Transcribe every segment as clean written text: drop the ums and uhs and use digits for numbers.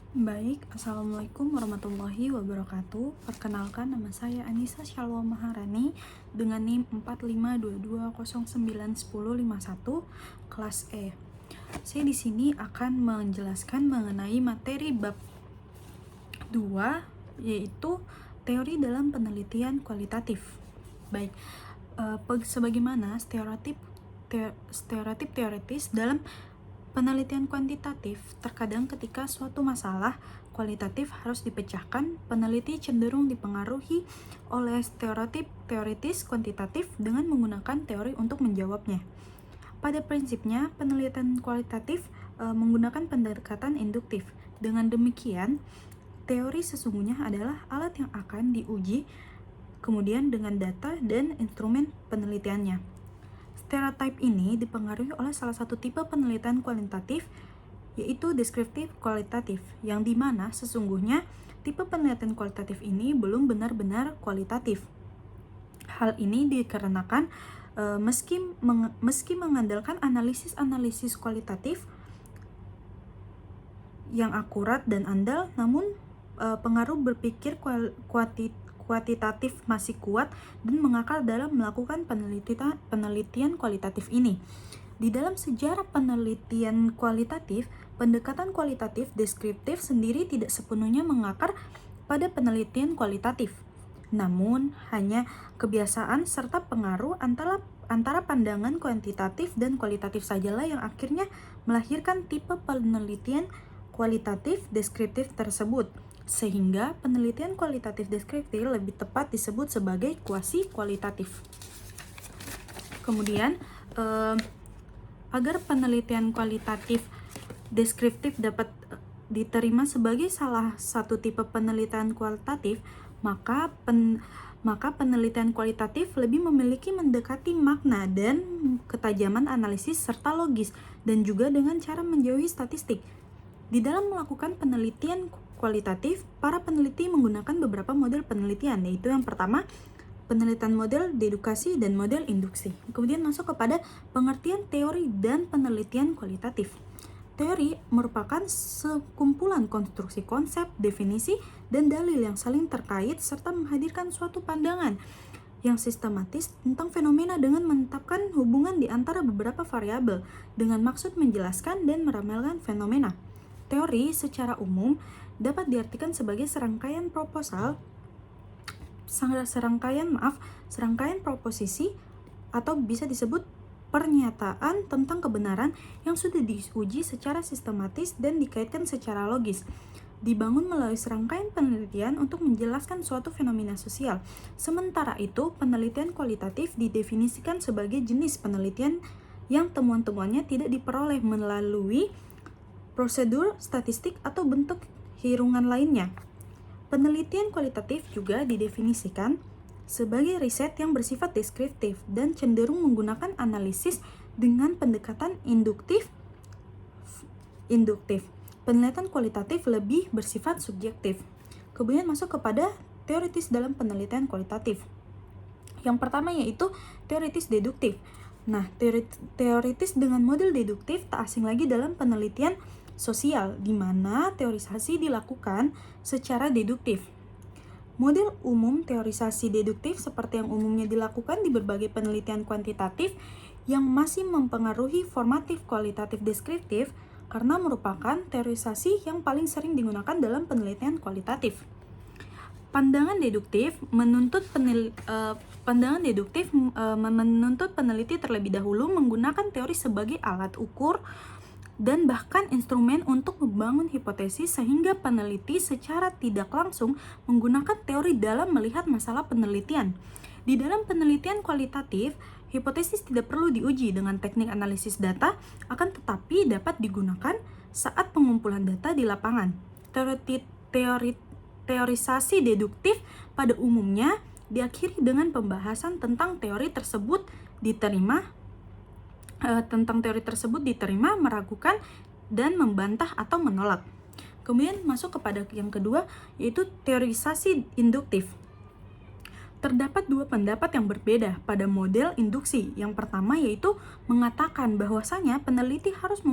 Baik, Assalamualaikum warahmatullahi wabarakatuh. Perkenalkan, nama saya Anissa Shalwa Maharani dengan NIM 4522091051 kelas E. Saya di sini akan menjelaskan mengenai materi bab 2, yaitu teori dalam penelitian kualitatif. Baik, sebagaimana stereotip teoritis dalam penelitian kuantitatif, terkadang ketika suatu masalah kualitatif harus dipecahkan, peneliti cenderung dipengaruhi oleh stereotip teoritis kuantitatif dengan menggunakan teori untuk menjawabnya. Pada prinsipnya, penelitian kualitatif menggunakan pendekatan induktif. Dengan demikian, teori sesungguhnya adalah alat yang akan diuji kemudian dengan data dan instrumen penelitiannya. Stereotip ini dipengaruhi oleh salah satu tipe penelitian kualitatif, yaitu deskriptif kualitatif, yang dimana sesungguhnya tipe penelitian kualitatif ini belum benar-benar kualitatif. Hal ini dikarenakan meski mengandalkan analisis kualitatif yang akurat dan andal, namun pengaruh berpikir kuantitatif masih kuat dan mengakar dalam melakukan penelitian kualitatif ini. Di dalam sejarah penelitian kualitatif, pendekatan kualitatif deskriptif sendiri tidak sepenuhnya mengakar pada penelitian kualitatif. Namun, hanya kebiasaan serta pengaruh antara pandangan kuantitatif dan kualitatif sajalah yang akhirnya melahirkan tipe penelitian kualitatif deskriptif tersebut, sehingga penelitian kualitatif deskriptif lebih tepat disebut sebagai kuasi kualitatif. Kemudian, agar penelitian kualitatif deskriptif dapat diterima sebagai salah satu tipe penelitian kualitatif, maka penelitian kualitatif lebih memiliki mendekati makna dan ketajaman analisis serta logis, dan juga dengan cara menjauhi statistik. Di dalam melakukan penelitian kualitatif, para peneliti menggunakan beberapa model penelitian, yaitu yang pertama, penelitian model dedukasi dan model induksi. Kemudian masuk kepada pengertian teori dan penelitian kualitatif. Teori merupakan sekumpulan konstruksi konsep, definisi, dan dalil yang saling terkait serta menghadirkan suatu pandangan yang sistematis tentang fenomena dengan menetapkan hubungan di antara beberapa variabel dengan maksud menjelaskan dan meramalkan fenomena. Teori secara umum dapat diartikan sebagai serangkaian proposisi atau bisa disebut pernyataan tentang kebenaran yang sudah diuji secara sistematis dan dikaitkan secara logis, dibangun melalui serangkaian penelitian untuk menjelaskan suatu fenomena sosial. Sementara itu, penelitian kualitatif didefinisikan sebagai jenis penelitian yang temuan-temuannya tidak diperoleh melalui prosedur statistik atau bentuk hitungan lainnya. Penelitian kualitatif juga didefinisikan sebagai riset yang bersifat deskriptif dan cenderung menggunakan analisis dengan pendekatan induktif. Penelitian kualitatif lebih bersifat subjektif. Kemudian masuk kepada teoritis dalam penelitian kualitatif. Yang pertama yaitu teoritis deduktif. Nah, teoritis dengan model deduktif tak asing lagi dalam penelitian sosial, di mana teorisasi dilakukan secara deduktif. Model umum teorisasi deduktif seperti yang umumnya dilakukan di berbagai penelitian kuantitatif yang masih mempengaruhi formatif kualitatif deskriptif karena merupakan teorisasi yang paling sering digunakan dalam penelitian kualitatif. Pandangan deduktif menuntut peneliti terlebih dahulu menggunakan teori sebagai alat ukur dan bahkan instrumen untuk membangun hipotesis, sehingga peneliti secara tidak langsung menggunakan teori dalam melihat masalah penelitian. Di dalam penelitian kualitatif, hipotesis tidak perlu diuji dengan teknik analisis data, akan tetapi dapat digunakan saat pengumpulan data di lapangan. Teorisasi deduktif pada umumnya diakhiri dengan pembahasan tentang teori tersebut diterima, meragukan, dan membantah atau menolak. Kemudian masuk kepada yang kedua, yaitu teorisasi induktif. Terdapat dua pendapat yang berbeda pada model induksi. Yang pertama yaitu mengatakan bahwasanya peneliti harus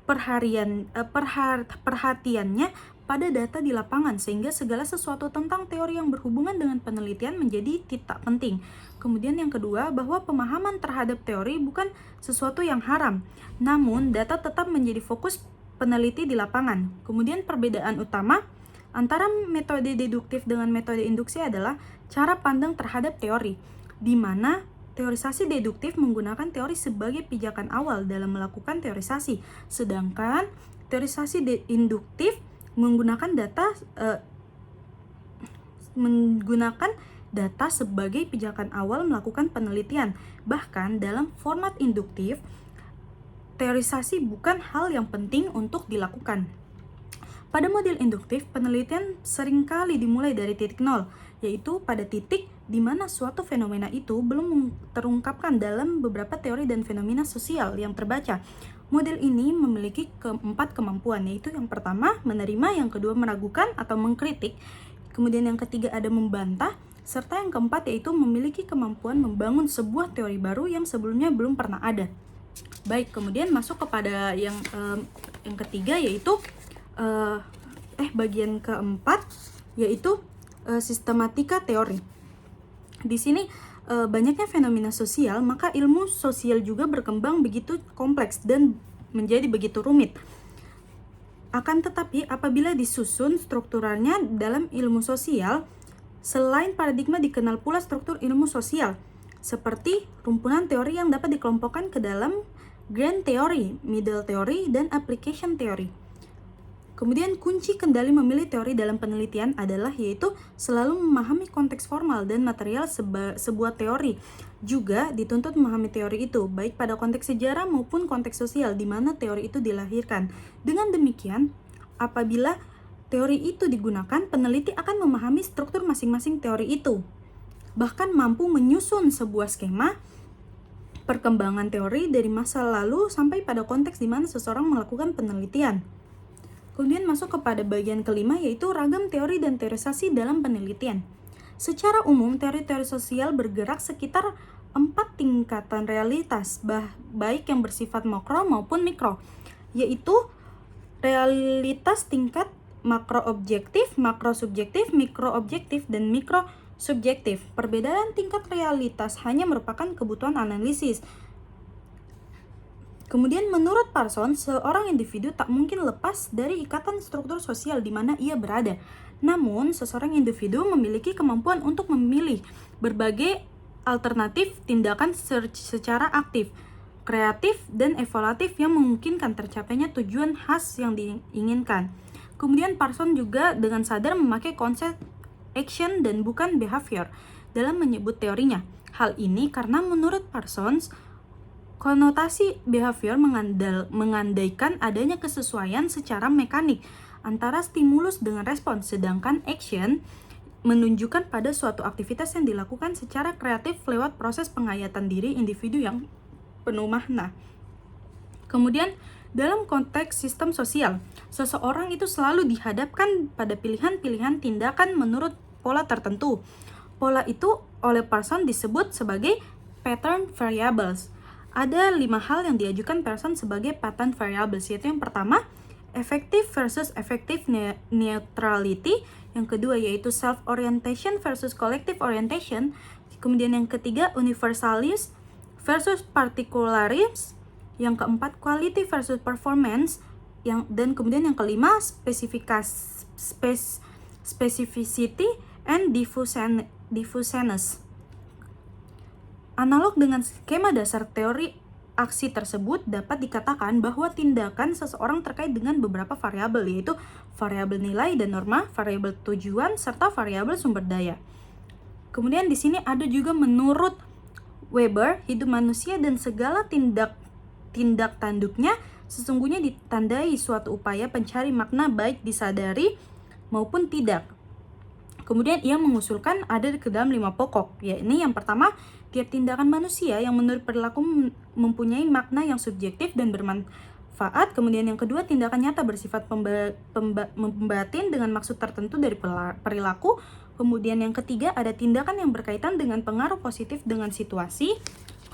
perhatiannya pada data di lapangan, sehingga segala sesuatu tentang teori yang berhubungan dengan penelitian menjadi tidak penting. Kemudian yang kedua, bahwa pemahaman terhadap teori bukan sesuatu yang haram, namun data tetap menjadi fokus peneliti di lapangan. Kemudian perbedaan utama antara metode deduktif dengan metode induksi adalah cara pandang terhadap teori, di mana teorisasi deduktif menggunakan teori sebagai pijakan awal dalam melakukan teorisasi, sedangkan teorisasi induktif menggunakan data sebagai pijakan awal melakukan penelitian. Bahkan dalam format induktif, teorisasi bukan hal yang penting untuk dilakukan. Pada model induktif, penelitian seringkali dimulai dari titik nol, yaitu pada titik di mana suatu fenomena itu belum terungkapkan dalam beberapa teori dan fenomena sosial yang terbaca. Model ini memiliki keempat kemampuan, yaitu yang pertama menerima, yang kedua meragukan atau mengkritik, kemudian yang ketiga ada membantah, serta yang keempat yaitu memiliki kemampuan membangun sebuah teori baru yang sebelumnya belum pernah ada. Baik, kemudian masuk kepada yang ketiga, yaitu bagian keempat, yaitu sistematika teori. Di sini banyaknya fenomena sosial, maka ilmu sosial juga berkembang begitu kompleks dan menjadi begitu rumit. Akan tetapi, apabila disusun strukturalnya dalam ilmu sosial, selain paradigma dikenal pula struktur ilmu sosial, seperti rumpunan teori yang dapat dikelompokkan ke dalam grand theory, middle theory, dan application theory. Kemudian kunci kendali memilih teori dalam penelitian adalah yaitu selalu memahami konteks formal dan material sebuah teori. Juga dituntut memahami teori itu, baik pada konteks sejarah maupun konteks sosial di mana teori itu dilahirkan. Dengan demikian, apabila teori itu digunakan, peneliti akan memahami struktur masing-masing teori itu. Bahkan mampu menyusun sebuah skema perkembangan teori dari masa lalu sampai pada konteks di mana seseorang melakukan penelitian. Kemudian masuk kepada bagian kelima, yaitu ragam teori dan teorisasi dalam penelitian. Secara umum, teori-teori sosial bergerak sekitar 4 tingkatan realitas, baik yang bersifat makro maupun mikro, yaitu realitas tingkat makro-objektif, makro-subjektif, mikro-objektif, dan mikro-subjektif. Perbedaan tingkat realitas hanya merupakan kebutuhan analisis. Kemudian menurut Parsons, seorang individu tak mungkin lepas dari ikatan struktur sosial di mana ia berada. Namun, seseorang individu memiliki kemampuan untuk memilih berbagai alternatif tindakan secara aktif, kreatif, dan evaluatif yang memungkinkan tercapainya tujuan khas yang diinginkan. Kemudian Parsons juga dengan sadar memakai konsep action dan bukan behavior dalam menyebut teorinya. Hal ini karena menurut Parsons, konotasi behavior mengandaikan adanya kesesuaian secara mekanik antara stimulus dengan respons, sedangkan action menunjukkan pada suatu aktivitas yang dilakukan secara kreatif lewat proses penghayatan diri individu yang penuh makna. Kemudian, dalam konteks sistem sosial, seseorang itu selalu dihadapkan pada pilihan-pilihan tindakan menurut pola tertentu. Pola itu oleh Parsons disebut sebagai pattern variables. Ada 5 hal yang diajukan Parsons sebagai pattern variables, yaitu yang pertama, effective versus effective neutrality, yang kedua yaitu self-orientation versus collective orientation, kemudian yang ketiga, universalis versus particularism, yang keempat, quality versus performance, dan kemudian yang kelima, specificity and diffuseness. Analog dengan skema dasar teori aksi tersebut, dapat dikatakan bahwa tindakan seseorang terkait dengan beberapa variabel, yaitu variabel nilai dan norma, variabel tujuan, serta variabel sumber daya. Kemudian di sini ada juga menurut Weber, hidup manusia dan segala tindak tanduknya sesungguhnya ditandai suatu upaya pencari makna baik disadari maupun tidak. Kemudian ia mengusulkan ada ke dalam 5 pokok, yakni yang pertama, tiap tindakan manusia yang menurut perilaku mempunyai makna yang subjektif dan bermanfaat. Kemudian yang kedua, tindakan nyata bersifat membatin dengan maksud tertentu dari perilaku. Kemudian yang ketiga, ada tindakan yang berkaitan dengan pengaruh positif dengan situasi.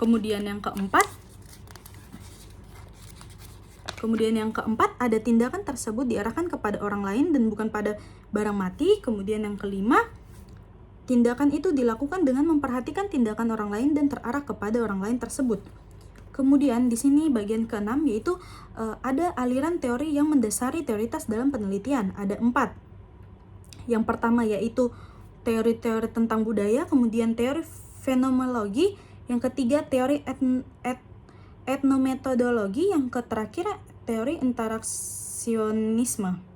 Kemudian yang keempat, Kemudian yang keempat, ada tindakan tersebut diarahkan kepada orang lain dan bukan pada barang mati. Kemudian yang kelima, tindakan itu dilakukan dengan memperhatikan tindakan orang lain dan terarah kepada orang lain tersebut. Kemudian di sini bagian keenam yaitu ada aliran teori yang mendasari teoritas dalam penelitian. Ada 4. Yang pertama yaitu teori-teori tentang budaya, kemudian teori fenomenologi, yang ketiga teori etnometodologi, yang terakhir teori interaksionisme.